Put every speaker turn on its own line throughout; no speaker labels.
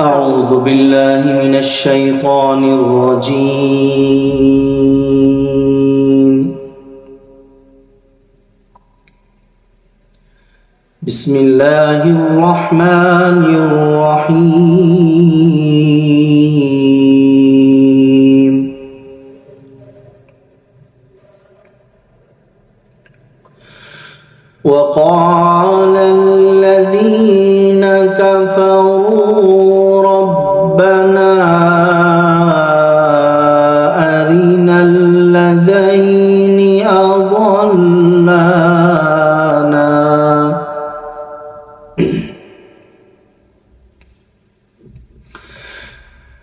أعوذ بالله من الشيطان الرجيم. بسم الله الرحمن الرحيم. وقال الذين كفروا ربنا أرنا الذين أضلانا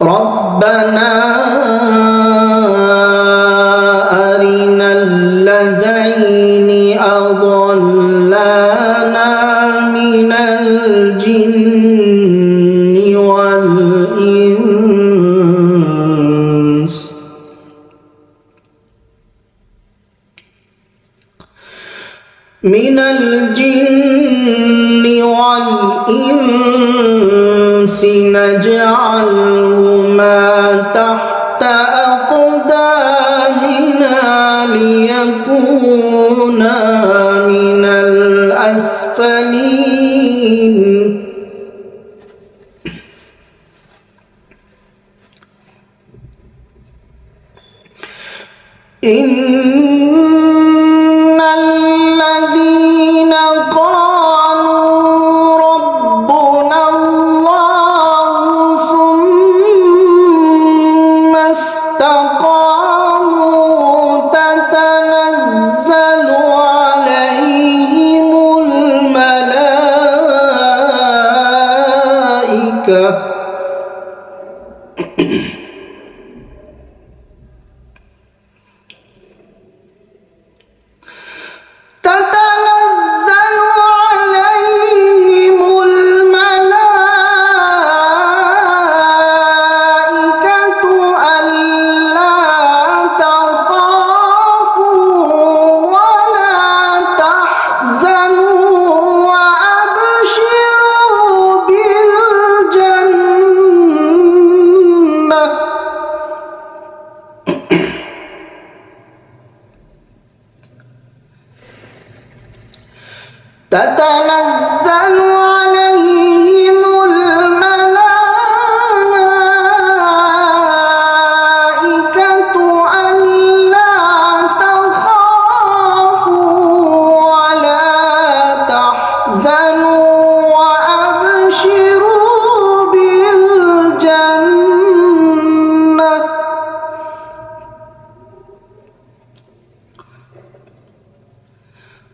ربنا أرنا الذين أضلانا من الجن والإنس نجعلهما تحت أقدامنا ليكونا من الأسفلين إن الذين قالوا ربنا الله ثم استقاموا تتنزل عليهم الملائكة تتنزل عليهم الملائكة ألا تخافوا ولا تحزنوا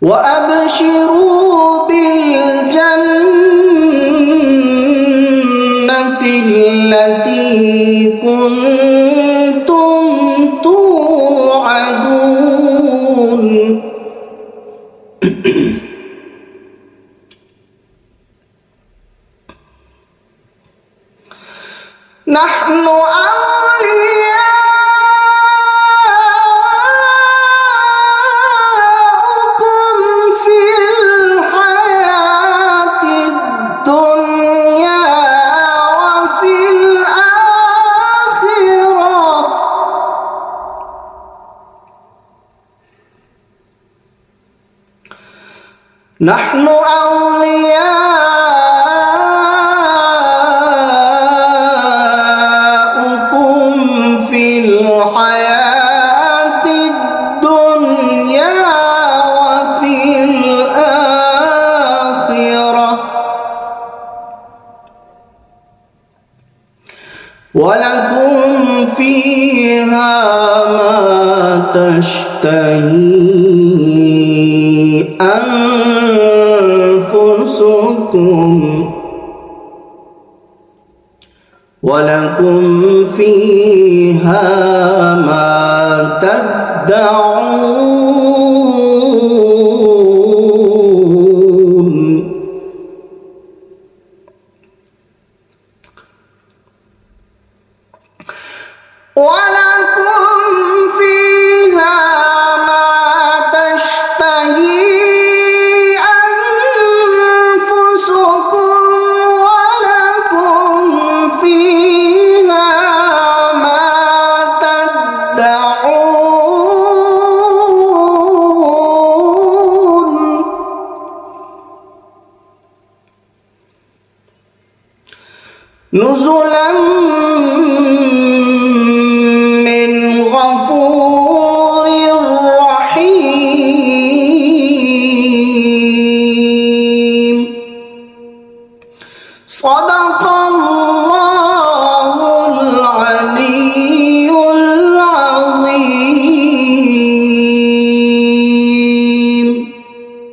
وأبشروا بالجنة التي كنتم توعدون نحن أولياؤكم في الحياة الدنيا وفي الآخرة نحن أولياؤكم في الحياة الدنيا وفي الآخرة ولكم فيها ما تشتهي أنفسكم ولكم فيها ما تدعون ولكم فيها ما تشتهي أنفسكم ولكم نزلا من غفور رحيم. صدق الله